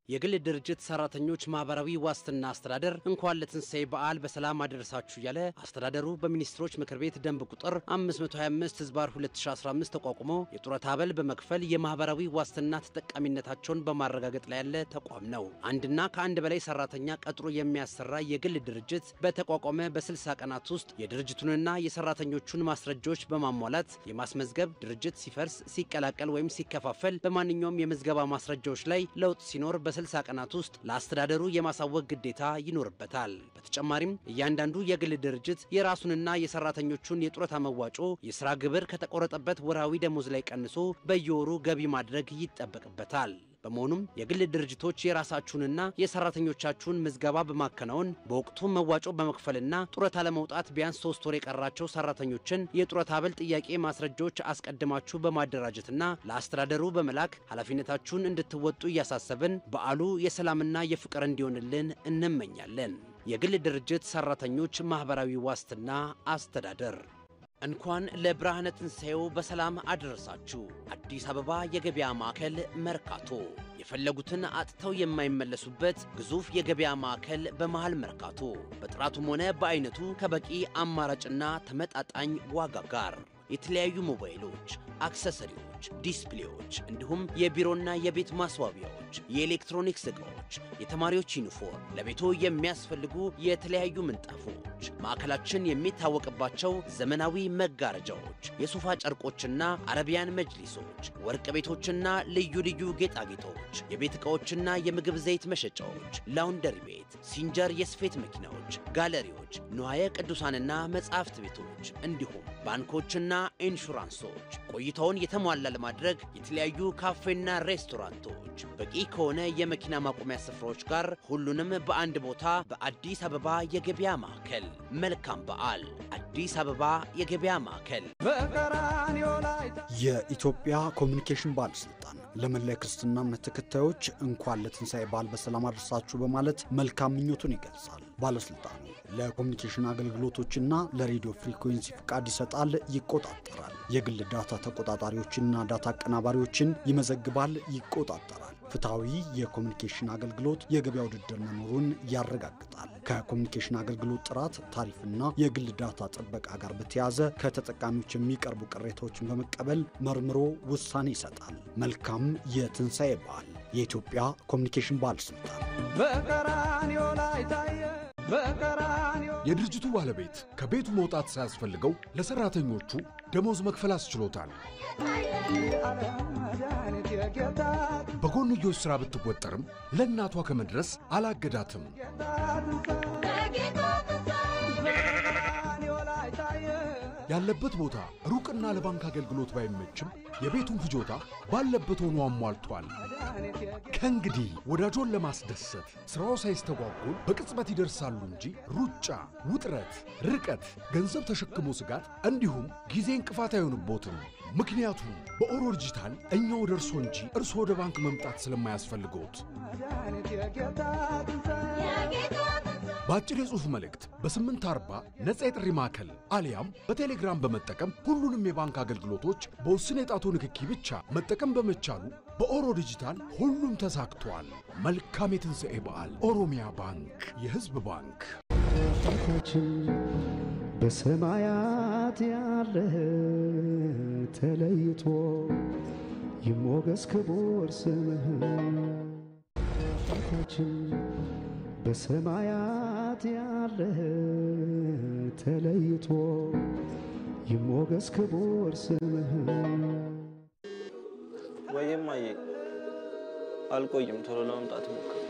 የግል ድርጅት ሰራተኞች ማህበራዊ ዋስትና አስተዳደር እንኳን ለትንሣኤ በዓል በሰላም አደረሳችሁ ያለ አስተዳደሩ በሚኒስትሮች ምክር ቤት ደንብ ቁጥር 525/2015 ተቋቁሞ የጡረታ አበል በመክፈል የማህበራዊ ዋስትና ተጠቃሚነታቸውን በማረጋገጥ ላይ ያለ ተቋም ነው። አንድና ከአንድ በላይ ሰራተኛ ቀጥሮ የሚያሰራ የግል ድርጅት በተቋቋመ በ60 ቀናት ውስጥ የድርጅቱንና የሰራተኞቹን ማስረጃዎች በማሟላት የማስመዝገብ ድርጅት ሲፈርስ፣ ሲቀላቀል ወይም ሲከፋፈል በማንኛውም የምዝገባ ማስረጃዎች ላይ ለውጥ ሲኖር በ60 ቀናት ውስጥ ለአስተዳደሩ የማሳወቅ ግዴታ ይኖርበታል። በተጨማሪም እያንዳንዱ የግል ድርጅት የራሱንና የሰራተኞቹን የጡረታ መዋጮ የሥራ ግብር ከተቆረጠበት ወራዊ ደሞዝ ላይ ቀንሶ በየወሩ ገቢ ማድረግ ይጠበቅበታል። በመሆኑም የግል ድርጅቶች የራሳችሁንና የሰራተኞቻችሁን ምዝገባ በማከናወን በወቅቱ መዋጮ በመክፈልና ጡረታ ለመውጣት ቢያንስ 3 ወር የቀራቸው ሰራተኞችን የጡረታ አበል ጥያቄ ማስረጃዎች አስቀድማችሁ በማደራጀትና ለአስተዳደሩ በመላክ ኃላፊነታችሁን እንድትወጡ እያሳሰብን በዓሉ የሰላምና የፍቅር እንዲሆንልን እንመኛለን። የግል ድርጅት ሰራተኞች ማህበራዊ ዋስትና አስተዳደር እንኳን ለብርሃነ ትንሣኤው በሰላም አደረሳችሁ። አዲስ አበባ የገበያ ማዕከል መርካቶ የፈለጉትን አጥተው የማይመለሱበት ግዙፍ የገበያ ማዕከል በመሃል መርካቶ በጥራቱም ሆነ በአይነቱ ከበቂ አማራጭና ተመጣጣኝ ዋጋ ጋር የተለያዩ ሞባይሎች፣ አክሰሰሪዎች፣ ዲስፕሌዎች እንዲሁም የቢሮና የቤት ማስዋቢያዎች፣ የኤሌክትሮኒክስ ዕቃዎች፣ የተማሪዎች ዩኒፎርም፣ ለቤቶ የሚያስፈልጉ የተለያዩ ምንጣፎች፣ ማዕከላችን የሚታወቅባቸው ዘመናዊ መጋረጃዎች፣ የሶፋ ጨርቆችና አረቢያን መጅሊሶች፣ ወርቅ ቤቶችና ልዩ ልዩ ጌጣጌጦች፣ የቤት ዕቃዎችና የምግብ ዘይት መሸጫዎች፣ ላውንደሪ ቤት፣ ሲንጀር የስፌት መኪናዎች፣ ጋለሪዎች፣ ንዋየ ቅዱሳንና መጻሕፍት ቤቶች እንዲሁም ባንኮችና ኢንሹራንሶች ቆይታውን የተሟላ ለማድረግ የተለያዩ ካፌና ሬስቶራንቶች በቂ ከሆነ የመኪና ማቆሚያ ስፍራዎች ጋር ሁሉንም በአንድ ቦታ በአዲስ አበባ የገበያ ማዕከል። መልካም በዓል። አዲስ አበባ የገበያ ማዕከል። የኢትዮጵያ ኮሚኒኬሽን ባለስልጣን ለመላ ክርስትና እምነት ተከታዮች እንኳን ለትንሣኤ በዓል በሰላም አደረሳችሁ በማለት መልካም ምኞቱን ይገልጻል። ባለስልጣኑ ለኮሚኒኬሽን አገልግሎቶችና ለሬዲዮ ፍሪኩዌንሲ ፍቃድ ይሰጣል፣ ይቆጣጠራል። የግል ዳታ ተቆጣጣሪዎችንና ዳታ አቀናባሪዎችን ይመዘግባል፣ ይቆጣጠራል። ፍትሐዊ የኮሚኒኬሽን አገልግሎት የገበያ ውድድር መኖሩን ያረጋግጣል። ከኮሚኒኬሽን አገልግሎት ጥራት፣ ታሪፍና የግል ዳታ ጥበቃ ጋር በተያያዘ ከተጠቃሚዎች የሚቀርቡ ቅሬታዎችን በመቀበል መርምሮ ውሳኔ ይሰጣል። መልካም የትንሣኤ በዓል። የኢትዮጵያ ኮሚኒኬሽን ባለስልጣን። በቀራንዮ ላይ ታየ። የድርጅቱ ባለቤት ከቤቱ መውጣት ሳያስፈልገው ለሰራተኞቹ ደሞዝ መክፈል አስችሎታል። በጎንዮሽ ሥራ ብትወጠርም ለእናቷ ከመድረስ አላገዳትም። ያለበት ቦታ ሩቅና ለባንክ አገልግሎት ባይመችም የቤቱን ፍጆታ ባለበት ሆኖ አሟልቷል። ከእንግዲህ ወዳጆን ለማስደሰት ስራው ሳይስተጓጎል በቅጽበት ይደርሳሉ እንጂ ሩጫ፣ ውጥረት፣ ርቀት፣ ገንዘብ ተሸክሞ ስጋት እንዲሁም ጊዜ እንቅፋት አይሆንቦትም። ምክንያቱም በኦሮ ዲጂታል እኛ ወደ እርሶ እንጂ እርሶ ወደ ባንክ መምጣት ስለማያስፈልገውት በአጭር የጽሑፍ መልእክት በ840 ነፃ የጥሪ ማዕከል አሊያም በቴሌግራም በመጠቀም ሁሉንም የባንክ አገልግሎቶች በውስን የጣቶ ንክኪ ብቻ መጠቀም በመቻሉ በኦሮ ዲጂታል ሁሉም ተሳክቷል። መልካም የትንሣኤ በዓል። ኦሮሚያ ባንክ፣ የሕዝብ ባንክ። በሰማያት በሰማያት ያለ ተለይቶ ይሞገስ ክቡር ስምህ አባታችን በሰማያት ያለ ተለይቶ ይሞገስ ክቡር ስምህ ወይም አይ አልቆይም ቶሎ ለማምጣት ሞክር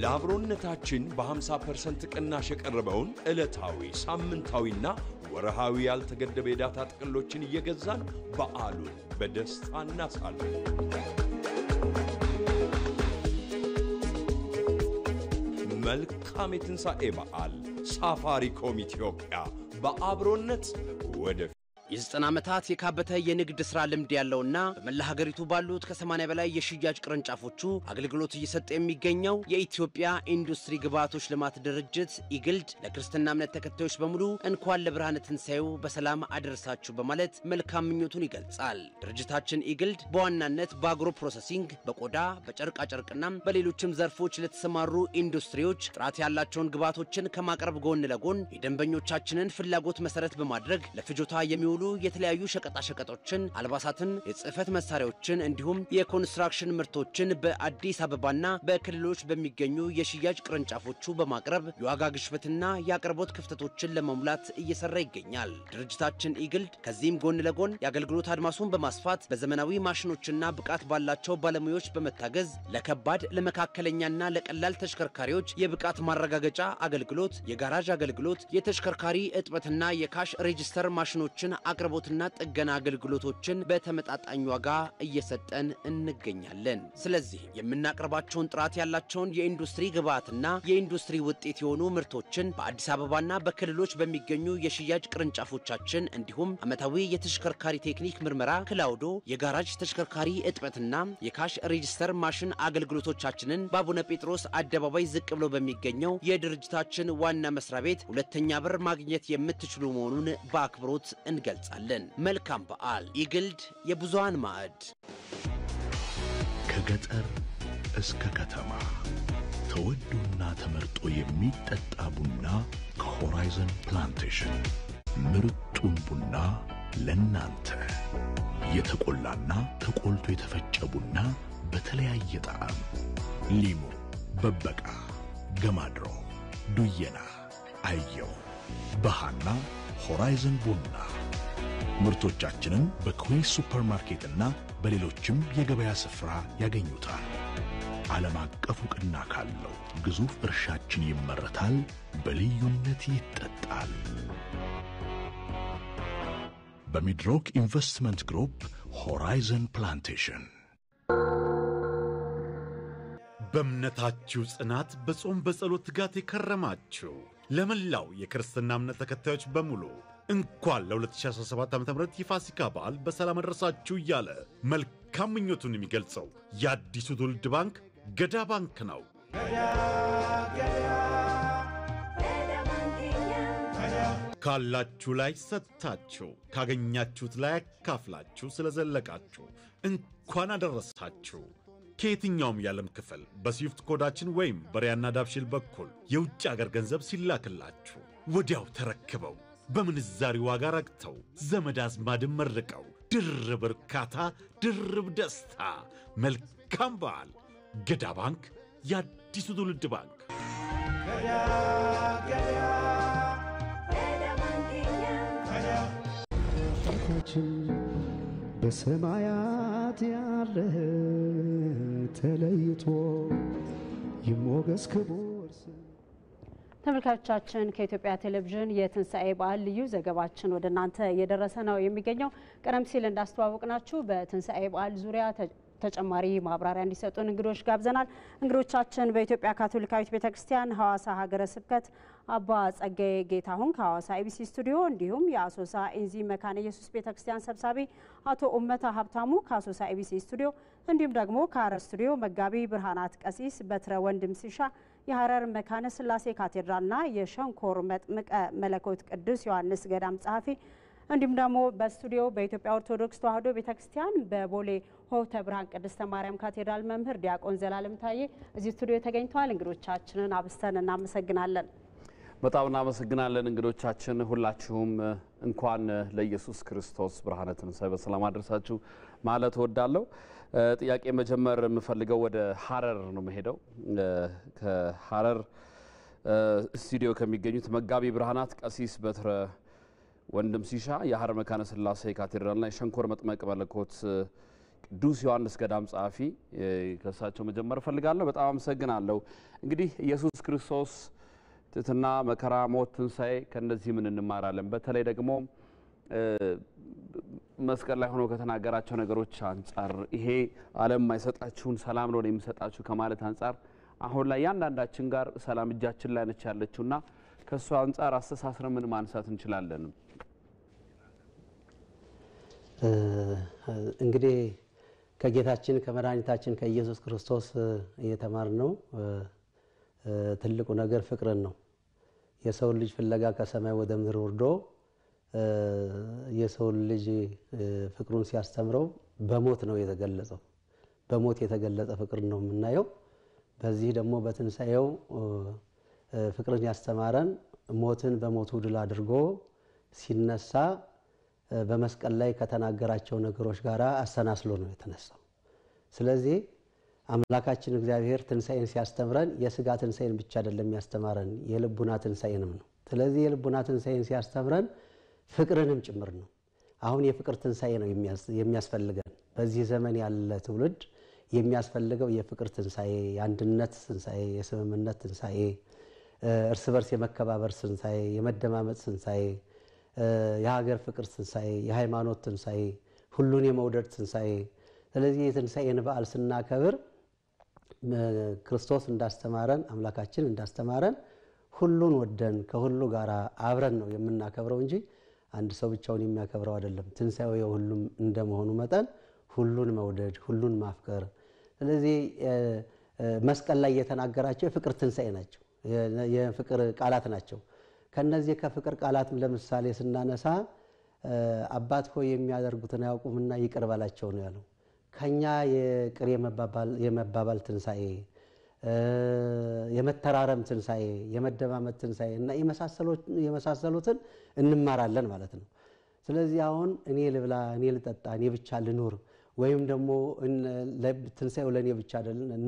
ለአብሮነታችን በ50% ቅናሽ የቀረበውን ዕለታዊ ሳምንታዊና ወርሃዊ ያልተገደበ የዳታ ጥቅሎችን እየገዛን በዓሉን በደስታ እናሳልፍ። መልካም የትንሣኤ በዓል። ሳፋሪኮም ኢትዮጵያ በአብሮነት ወደ የ90 ዓመታት የካበተ የንግድ ሥራ ልምድ ያለውና በመላ ሀገሪቱ ባሉት ከ80 በላይ የሽያጭ ቅርንጫፎቹ አገልግሎት እየሰጠ የሚገኘው የኢትዮጵያ ኢንዱስትሪ ግብዓቶች ልማት ድርጅት ኢግልድ ለክርስትና እምነት ተከታዮች በሙሉ እንኳን ለብርሃነ ትንሣኤው በሰላም አደረሳችሁ በማለት መልካም ምኞቱን ይገልጻል። ድርጅታችን ኢግልድ በዋናነት በአግሮ ፕሮሰሲንግ፣ በቆዳ፣ በጨርቃ ጨርቅና በሌሎችም ዘርፎች ለተሰማሩ ኢንዱስትሪዎች ጥራት ያላቸውን ግብዓቶችን ከማቅረብ ጎን ለጎን የደንበኞቻችንን ፍላጎት መሰረት በማድረግ ለፍጆታ የሚውሉ የተለያዩ ሸቀጣሸቀጦችን፣ አልባሳትን፣ የጽህፈት መሳሪያዎችን እንዲሁም የኮንስትራክሽን ምርቶችን በአዲስ አበባና በክልሎች በሚገኙ የሽያጭ ቅርንጫፎቹ በማቅረብ የዋጋ ግሽበትና የአቅርቦት ክፍተቶችን ለመሙላት እየሰራ ይገኛል። ድርጅታችን ኢግልድ ከዚህም ጎን ለጎን የአገልግሎት አድማሱን በማስፋት በዘመናዊ ማሽኖችና ብቃት ባላቸው ባለሙያዎች በመታገዝ ለከባድ ለመካከለኛና ለቀላል ተሽከርካሪዎች የብቃት ማረጋገጫ አገልግሎት፣ የጋራዥ አገልግሎት፣ የተሽከርካሪ እጥበትና የካሽ ሬጂስተር ማሽኖችን አቅርቦትና ጥገና አገልግሎቶችን በተመጣጣኝ ዋጋ እየሰጠን እንገኛለን። ስለዚህ የምናቀርባቸውን ጥራት ያላቸውን የኢንዱስትሪ ግብዓትና የኢንዱስትሪ ውጤት የሆኑ ምርቶችን በአዲስ አበባና በክልሎች በሚገኙ የሽያጭ ቅርንጫፎቻችን እንዲሁም ዓመታዊ የተሽከርካሪ ቴክኒክ ምርመራ፣ ክላውዶ፣ የጋራጅ ተሽከርካሪ እጥበትና የካሽ ሬጂስተር ማሽን አገልግሎቶቻችንን በአቡነ ጴጥሮስ አደባባይ ዝቅ ብሎ በሚገኘው የድርጅታችን ዋና መስሪያ ቤት ሁለተኛ በር ማግኘት የምትችሉ መሆኑን በአክብሮት እንገልጻለን። መልካም በዓል። ኢግልድ የብዙሃን ማዕድ። ከገጠር እስከ ከተማ ተወዶና ተመርጦ የሚጠጣ ቡና ከሆራይዘን ፕላንቴሽን ምርጡን ቡና ለናንተ። የተቆላና ተቆልቶ የተፈጨ ቡና በተለያየ ጣዕም ሊሙ፣ በበቃ፣ ገማድሮ፣ ዱየና፣ አየው፣ በሃና ሆራይዘን ቡና ምርቶቻችንን በኩዌስ ሱፐርማርኬትና በሌሎችም የገበያ ስፍራ ያገኙታል። ዓለም አቀፍ ዕውቅና ካለው ግዙፍ እርሻችን ይመረታል፣ በልዩነት ይጠጣል። በሚድሮክ ኢንቨስትመንት ግሩፕ ሆራይዘን ፕላንቴሽን። በእምነታችሁ ጽናት በጾም በጸሎት ትጋት የከረማችሁ ለመላው የክርስትና እምነት ተከታዮች በሙሉ እንኳን ለ2017 ዓ.ም የፋሲካ በዓል በሰላም አደረሳችሁ እያለ መልካም ምኞቱን የሚገልጸው የአዲሱ ትውልድ ባንክ ገዳ ባንክ ነው። ካላችሁ ላይ ሰጥታችሁ ካገኛችሁት ላይ አካፍላችሁ ስለዘለቃችሁ እንኳን አደረሳችሁ። ከየትኛውም የዓለም ክፍል በስዊፍት ኮዳችን ወይም በሪያና ዳብሽል በኩል የውጭ አገር ገንዘብ ሲላክላችሁ ወዲያው ተረክበው በምንዛሪ ዋጋ ረግተው ዘመድ አዝማድን መርቀው ድርብ እርካታ፣ ድርብ ደስታ። መልካም በዓል። ገዳ ባንክ፣ የአዲሱ ትውልድ ባንክ። በሰማያት ያለ ተለይቶ ይሞገስ ክቡር። ተመልካቾቻችን ከኢትዮጵያ ቴሌቪዥን የትንሣኤ በዓል ልዩ ዘገባችን ወደ እናንተ እየደረሰ ነው የሚገኘው። ቀደም ሲል እንዳስተዋወቅናችሁ በትንሣኤ በዓል ዙሪያ ተጨማሪ ማብራሪያ እንዲሰጡን እንግዶች ጋብዘናል። እንግዶቻችን በኢትዮጵያ ካቶሊካዊት ቤተክርስቲያን ሐዋሳ ሀገረ ስብከት አባ ጸጋዬ ጌታሁን ከሐዋሳ ኢቢሲ ስቱዲዮ እንዲሁም የአሶሳ ኢንዚ መካነ ኢየሱስ ቤተክርስቲያን ሰብሳቢ አቶ ኡመታ ሀብታሙ ከአሶሳ ኢቢሲ ስቱዲዮ እንዲሁም ደግሞ ከሐረር ስቱዲዮ መጋቢ ብርሃናት ቀሲስ በትረ ወንድም ሲሻ የሐረር መካነ ስላሴ ካቴድራልና የሸንኮር መጥምቀ መለኮት ቅዱስ ዮሐንስ ገዳም ጸሐፊ እንዲሁም ደግሞ በስቱዲዮ በኢትዮጵያ ኦርቶዶክስ ተዋሕዶ ቤተክርስቲያን በቦሌ ሆተ ብርሃን ቅድስተ ማርያም ካቴድራል መምህር ዲያቆን ዘላለም ታዬ እዚህ ስቱዲዮ ተገኝተዋል። እንግዶቻችንን አብስተን እናመሰግናለን። በጣም እናመሰግናለን እንግዶቻችን። ሁላችሁም እንኳን ለኢየሱስ ክርስቶስ ብርሃነ ትንሣኤ በሰላም አደረሳችሁ ማለት እወዳለሁ። ጥያቄ መጀመር የምፈልገው ወደ ሐረር ነው መሄደው። ከሐረር ስቱዲዮ ከሚገኙት መጋቢ ብርሃናት ቀሲስ በትረ ወንድም ሲሻ የሐረር መካነ ስላሴ ካቴድራልና የሸንኮር መጥምቀ መለኮት ቅዱስ ዮሐንስ ገዳም ጸሐፊ ከሳቸው መጀመር ፈልጋለሁ። በጣም አመሰግናለሁ። እንግዲህ ኢየሱስ ክርስቶስ ትትና መከራ፣ ሞት፣ ትንሣኤ ከነዚህ ምን እንማራለን? በተለይ ደግሞ መስቀል ላይ ሆኖ ከተናገራቸው ነገሮች አንጻር ይሄ ዓለም የማይሰጣችሁን ሰላም ነው የሚሰጣችሁ ከማለት አንጻር አሁን ላይ ያንዳንዳችን ጋር ሰላም እጃችን ላይ ነች ያለችውና ከሱ አንጻር አስተሳስረን ምን ማንሳት እንችላለን? እንግዲህ ከጌታችን ከመድኃኒታችን ከኢየሱስ ክርስቶስ የተማርነው ትልቁ ነገር ፍቅርን ነው። የሰው ልጅ ፍለጋ ከሰማይ ወደ ምድር ወርዶ የሰው ልጅ ፍቅሩን ሲያስተምረው በሞት ነው የተገለጸው። በሞት የተገለጸ ፍቅር ነው የምናየው። በዚህ ደግሞ በትንሣኤው ፍቅርን ያስተማረን ሞትን በሞቱ ድል አድርጎ ሲነሳ በመስቀል ላይ ከተናገራቸው ነገሮች ጋር አሰናስሎ ነው የተነሳው። ስለዚህ አምላካችን እግዚአብሔር ትንሣኤን ሲያስተምረን የሥጋ ትንሣኤን ብቻ አይደለም ያስተማረን የልቡና ትንሣኤንም ነው። ስለዚህ የልቡና ትንሣኤን ሲያስተምረን ፍቅርንም ጭምር ነው። አሁን የፍቅር ትንሣኤ ነው የሚያስፈልገን። በዚህ ዘመን ያለ ትውልድ የሚያስፈልገው የፍቅር ትንሣኤ፣ የአንድነት ትንሣኤ፣ የስምምነት ትንሣኤ፣ እርስ በርስ የመከባበር ትንሣኤ፣ የመደማመጥ ትንሣኤ፣ የሀገር ፍቅር ትንሣኤ፣ የሃይማኖት ትንሣኤ፣ ሁሉን የመውደድ ትንሣኤ። ስለዚህ የትንሣኤን በዓል ስናከብር ክርስቶስ እንዳስተማረን አምላካችን እንዳስተማረን ሁሉን ወደን ከሁሉ ጋር አብረን ነው የምናከብረው እንጂ አንድ ሰው ብቻውን የሚያከብረው አይደለም። ትንሣኤው የሁሉም እንደመሆኑ መጠን ሁሉን መውደድ፣ ሁሉን ማፍቀር። ስለዚህ መስቀል ላይ የተናገራቸው የፍቅር ትንሣኤ ናቸው፣ የፍቅር ቃላት ናቸው። ከነዚህ ከፍቅር ቃላትም ለምሳሌ ስናነሳ አባት ሆይ የሚያደርጉትን አያውቁምና ይቅር በላቸው ነው ያለው። ከኛ የቅር የመባባል ትንሣኤ፣ የመተራረም ትንሣኤ፣ የመደማመጥ ትንሣኤ እና የመሳሰሉትን እንማራለን ማለት ነው። ስለዚህ አሁን እኔ ልብላ፣ እኔ ልጠጣ፣ እኔ ብቻ ልኑር ወይም ደግሞ ትንሣኤው ለእኔ ብቻ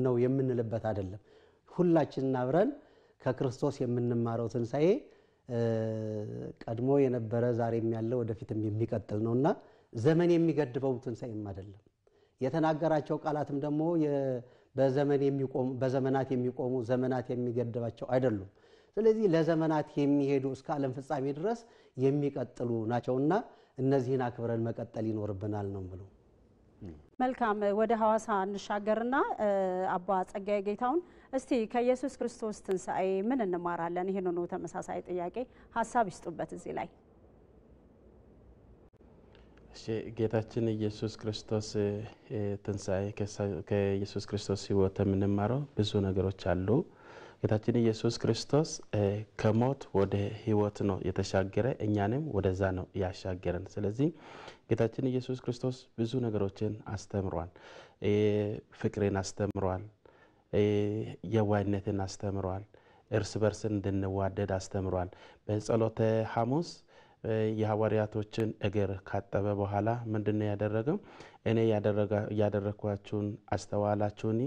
ነው የምንልበት አይደለም። ሁላችንን አብረን ከክርስቶስ የምንማረው ትንሣኤ ቀድሞ የነበረ ዛሬም ያለ ወደፊትም የሚቀጥል ነውና ዘመን የሚገድበው ትንሣኤም አይደለም። የተናገራቸው ቃላትም ደግሞ በዘመናት የሚቆሙ ዘመናት የሚገድባቸው አይደሉም። ስለዚህ ለዘመናት የሚሄዱ እስከ ዓለም ፍጻሜ ድረስ የሚቀጥሉ ናቸውና እነዚህን አክብረን መቀጠል ይኖርብናል ነው ብለው። መልካም፣ ወደ ሐዋሳ እንሻገርና አባ ጸጋዬ ጌታሁን እስቲ ከኢየሱስ ክርስቶስ ትንሣኤ ምን እንማራለን? ይሄንኑ ተመሳሳይ ጥያቄ ሀሳብ ይስጡበት እዚህ ላይ። እሺ፣ ጌታችን ኢየሱስ ክርስቶስ ትንሣኤ ከኢየሱስ ክርስቶስ ሕይወት የምንማረው ብዙ ነገሮች አሉ። ጌታችን ኢየሱስ ክርስቶስ ከሞት ወደ ሕይወት ነው የተሻገረ፣ እኛንም ወደዛ ነው ያሻገረን። ስለዚህ ጌታችን ኢየሱስ ክርስቶስ ብዙ ነገሮችን አስተምሯል። ፍቅርን አስተምሯል፣ የዋህነትን አስተምሯል፣ እርስ በርስ እንድንዋደድ አስተምሯል። በጸሎተ ሐሙስ የሐዋርያቶችን እግር ካጠበ በኋላ ምንድነው ያደረገው? እኔ ያደረኳችሁን አስተዋላችሁኒ?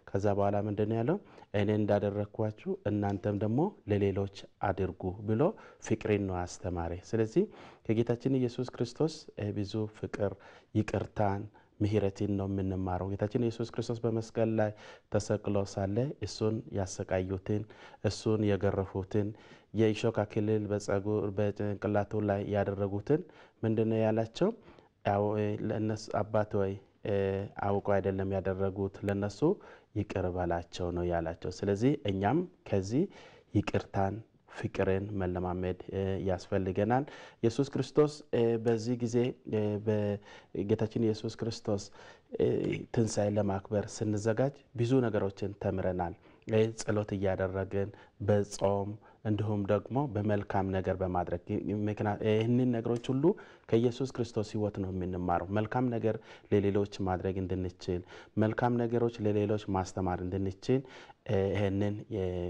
ከዛ በኋላ ምንድነው ያለው? እኔ እንዳደረኳችሁ እናንተም ደግሞ ለሌሎች አድርጉ ብሎ ፍቅርን ነው አስተማረ። ስለዚህ ከጌታችን ኢየሱስ ክርስቶስ ብዙ ፍቅር፣ ይቅርታን፣ ምህረትን ነው የምንማረው። ጌታችን ኢየሱስ ክርስቶስ በመስቀል ላይ ተሰቅሎ ሳለ እሱን ያሰቃዩትን፣ እሱን የገረፉትን፣ የእሾህ አክሊል በጭንቅላቱ ላይ ያደረጉትን ምንድነው ያላቸው? ለነሱ አባት ወይ አውቀው አይደለም ያደረጉት፣ ለነሱ ይቅር በላቸው ነው ያላቸው። ስለዚህ እኛም ከዚህ ይቅርታን፣ ፍቅርን መለማመድ ያስፈልገናል። ኢየሱስ ክርስቶስ በዚህ ጊዜ በጌታችን ኢየሱስ ክርስቶስ ትንሣኤ ለማክበር ስንዘጋጅ ብዙ ነገሮችን ተምረናል። ጸሎት እያደረግን በጾም እንዲሁም ደግሞ በመልካም ነገር በማድረግ ይህንን ነገሮች ሁሉ ከኢየሱስ ክርስቶስ ሕይወት ነው የምንማረው። መልካም ነገር ለሌሎች ማድረግ እንድንችል፣ መልካም ነገሮች ለሌሎች ማስተማር እንድንችል ይህንን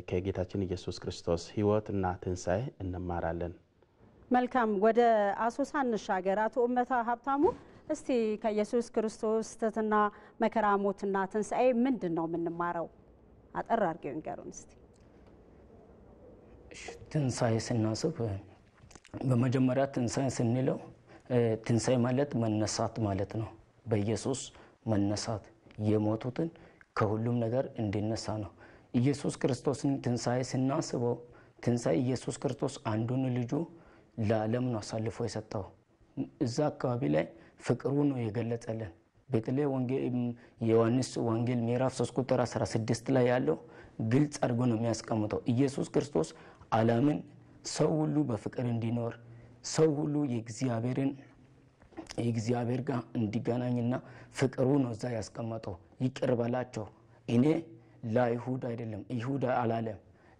ከጌታችን ኢየሱስ ክርስቶስ ሕይወት እና ትንሣኤ እንማራለን። መልካም፣ ወደ አሶሳ እንሻገር። አቶ ኡመታ ሀብታሙ፣ እስቲ ከኢየሱስ ክርስቶስ ትሕትና፣ መከራ፣ ሞትና ትንሣኤ ምንድን ነው የምንማረው? አጠር አድርገው ይንገሩን እስቲ። ትንሣኤ ስናስብ በመጀመሪያ ትንሣኤ ስንለው ትንሣኤ ማለት መነሳት ማለት ነው። በኢየሱስ መነሳት የሞቱትን ከሁሉም ነገር እንዲነሳ ነው። ኢየሱስ ክርስቶስን ትንሣኤ ስናስበው ትንሣኤ ኢየሱስ ክርስቶስ አንዱን ልጁ ለዓለም ነው አሳልፎ የሰጠው። እዛ አካባቢ ላይ ፍቅሩ ነው የገለጸልን። በተለይ የዮሐንስ ወንጌል ምዕራፍ 3 ቁጥር 16 ላይ ያለው ግልጽ አድርጎ ነው የሚያስቀምጠው። ኢየሱስ ክርስቶስ ዓለምን ሰው ሁሉ በፍቅር እንዲኖር፣ ሰው ሁሉ የእግዚአብሔር ጋር እንዲገናኝና ፍቅሩ ነው እዛ ያስቀመጠው። ይቅር በላቸው፣ እኔ ለይሁድ አይደለም፣ ይሁዳ አላለም፣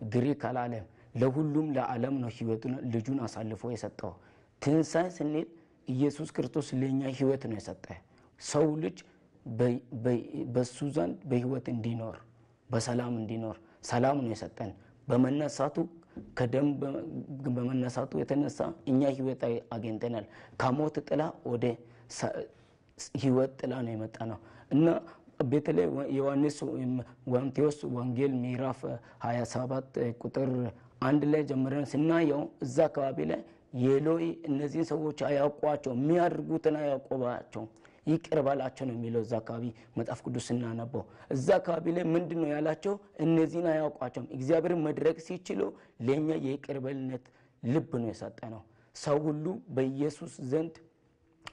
ግሪክ አላለም፣ ለሁሉም ለዓለም ነው ህይወቱን ልጁን አሳልፎ የሰጠው። ትንሣኤ ስንል ኢየሱስ ክርስቶስ ለኛ ህይወት ነው የሰጠ። ሰው ልጅ በሱ ዘንድ በህይወት እንዲኖር፣ በሰላም እንዲኖር ሰላም ነው የሰጠን። በመነሳቱ ከደም በመነሳቱ የተነሳ እኛ ህይወት አግኝተናል። ከሞት ጥላ ወደ ህይወት ጥላ ነው የመጣ ነው እና በተለይ ዮሐንስ ማቴዎስ ወንጌል ምዕራፍ 27 ቁጥር 1 ላይ ጀምረን ስናየው እዛ አካባቢ ላይ የሎይ እነዚህ ሰዎች አያውቋቸው፣ የሚያደርጉትን አያውቋቸው፣ ይቅር በላቸው ነው የሚለው። እዛ አካባቢ መጽሐፍ ቅዱስ ስናነበው እዛ አካባቢ ላይ ምንድን ነው ያላቸው? እነዚህን አያውቋቸውም። እግዚአብሔርን መድረክ ሲችሉ ለኛ የይቅር ባይነት ልብ ነው የሰጠ ነው። ሰው ሁሉ በኢየሱስ ዘንድ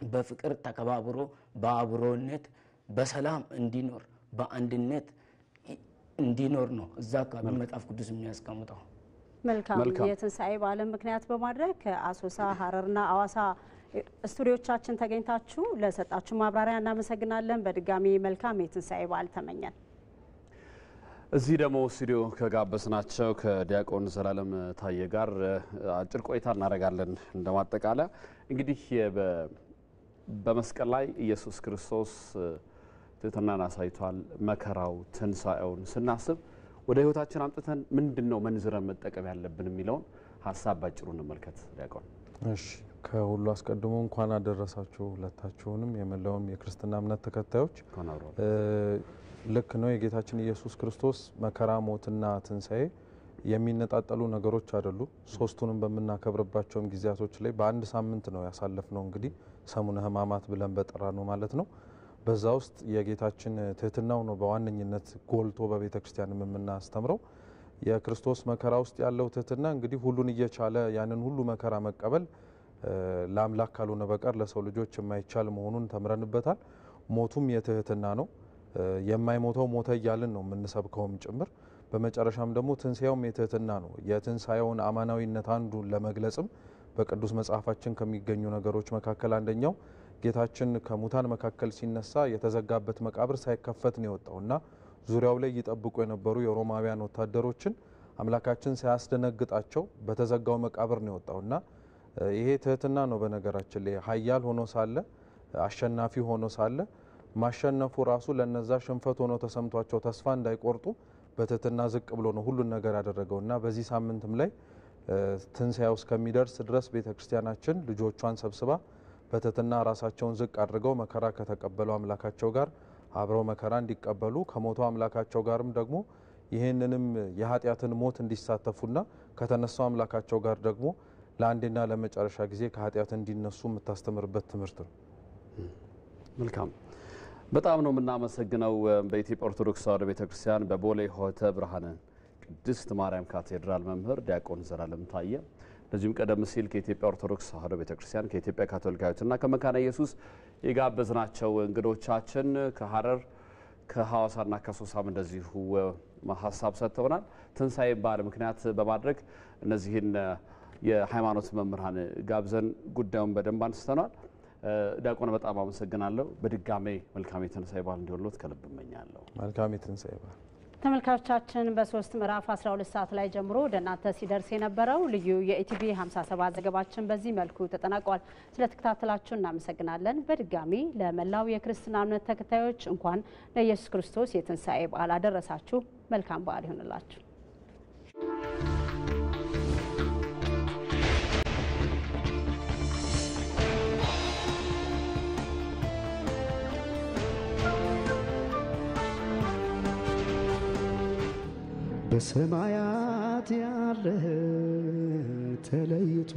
በፍቅር ተከባብሮ በአብሮነት በሰላም እንዲኖር በአንድነት እንዲኖር ነው እዛ አካባቢ መጽሐፍ ቅዱስ የሚያስቀምጠው። መልካም። የትንሣኤ በዓልን ምክንያት በማድረግ ከአሶሳ ሀረርና አዋሳ ስቱዲዮቻችን ተገኝታችሁ ለሰጣችሁ ማብራሪያ እናመሰግናለን። በድጋሚ መልካም የትንሣኤ በዓል ተመኘን። እዚህ ደግሞ ስቱዲዮ ከጋበዝናቸው ከዲያቆን ዘላለም ታየ ጋር አጭር ቆይታ እናደርጋለን። እንደማጠቃለያ እንግዲህ በመስቀል ላይ ኢየሱስ ክርስቶስ ትሕትናን አሳይቷል። መከራው ትንሣኤውን ስናስብ ወደ ህይወታችን አምጥተን ምንድነው መንዝረን መጠቀም ያለብን የሚለውን ሀሳብ ባጭሩ እንመልከት። ዲያቆን እሺ፣ ከሁሉ አስቀድሞ እንኳን አደረሳችሁ ሁለታችሁንም የመላውም የክርስትና እምነት ተከታዮች። ልክ ነው። የጌታችን ኢየሱስ ክርስቶስ መከራ፣ ሞትና ትንሣኤ የሚነጣጠሉ ነገሮች አይደሉም። ሶስቱንም በምናከብርባቸውም ጊዜያቶች ላይ በአንድ ሳምንት ነው ያሳለፍነው። እንግዲህ ሰሙነ ሕማማት ብለን በጠራ ነው ማለት ነው። በዛ ውስጥ የጌታችን ትሕትናው ነው በዋነኝነት ጎልቶ በቤተ ክርስቲያንም የምናስተምረው። የክርስቶስ መከራ ውስጥ ያለው ትሕትና እንግዲህ ሁሉን እየቻለ ያንን ሁሉ መከራ መቀበል ለአምላክ ካልሆነ በቀር ለሰው ልጆች የማይቻል መሆኑን ተምረንበታል። ሞቱም የትሕትና ነው። የማይሞተው ሞተ እያልን ነው የምንሰብከውም ጭምር። በመጨረሻም ደግሞ ትንሣኤውም የትሕትና ነው። የትንሣኤውን አማናዊነት አንዱ ለመግለጽም በቅዱስ መጽሐፋችን ከሚገኙ ነገሮች መካከል አንደኛው ጌታችን ከሙታን መካከል ሲነሳ የተዘጋበት መቃብር ሳይከፈት ነው የወጣውና ዙሪያው ላይ ይጠብቁ የነበሩ የሮማውያን ወታደሮችን አምላካችን ሳያስደነግጣቸው በተዘጋው መቃብር ነው የወጣውና ይሄ ትሕትና ነው። በነገራችን ላይ ኃያል ሆኖ ሳለ አሸናፊ ሆኖ ሳለ ማሸነፉ ራሱ ለነዛ ሽንፈት ሆኖ ተሰምቷቸው ተስፋ እንዳይቆርጡ በትሕትና ዝቅ ብሎ ነው ሁሉን ነገር ያደረገውና በዚህ ሳምንትም ላይ ትንሣኤው እስከሚደርስ ድረስ ቤተክርስቲያናችን ልጆቿን ሰብስባ በትሕትና ራሳቸውን ዝቅ አድርገው መከራ ከተቀበሉ አምላካቸው ጋር አብረው መከራ እንዲቀበሉ ከሞቱ አምላካቸው ጋርም ደግሞ ይህንንም የኃጢአትን ሞት እንዲሳተፉና ከተነሳው አምላካቸው ጋር ደግሞ ለአንድና ለመጨረሻ ጊዜ ከኃጢአት እንዲነሱ የምታስተምርበት ትምህርት ነው። መልካም፣ በጣም ነው የምናመሰግነው። በኢትዮጵያ ኦርቶዶክስ ተዋሕዶ ቤተክርስቲያን በቦሌ ሆተ ብርሃነ ቅድስት ማርያም ካቴድራል መምህር ዲያቆን ዘላለም ታየ፣ እንደዚሁም ቀደም ሲል ከኢትዮጵያ ኦርቶዶክስ ተዋሕዶ ቤተክርስቲያን ከኢትዮጵያ ካቶሊካዊትና ከመካነ ኢየሱስ የጋበዝናቸው እንግዶቻችን ከሀረር ከሐዋሳና ከአሶሳም እንደዚሁ ሀሳብ ሰጥተውናል። ትንሣኤ በዓል ምክንያት በማድረግ እነዚህን የሃይማኖት መምህራን ጋብዘን ጉዳዩን በደንብ አንስተናል። ዲያቆን በጣም አመሰግናለሁ። በድጋሜ መልካም የትንሣኤ በዓል እንዲሆንልዎት ከልብ እመኛለሁ። መልካም የትንሣኤ በዓል። ተመልካቾቻችን በ3 ምዕራፍ 12 ሰዓት ላይ ጀምሮ ወደ እናንተ ሲደርስ የነበረው ልዩ የኢቲቪ 57 ዘገባችን በዚህ መልኩ ተጠናቋል። ስለተከታተላችሁ እናመሰግናለን። በድጋሚ ለመላው የክርስትና እምነት ተከታዮች እንኳን ለኢየሱስ ክርስቶስ የትንሣኤ በዓል አደረሳችሁ። መልካም በዓል ይሁንላችሁ። በሰማያት ያለ ተለይቶ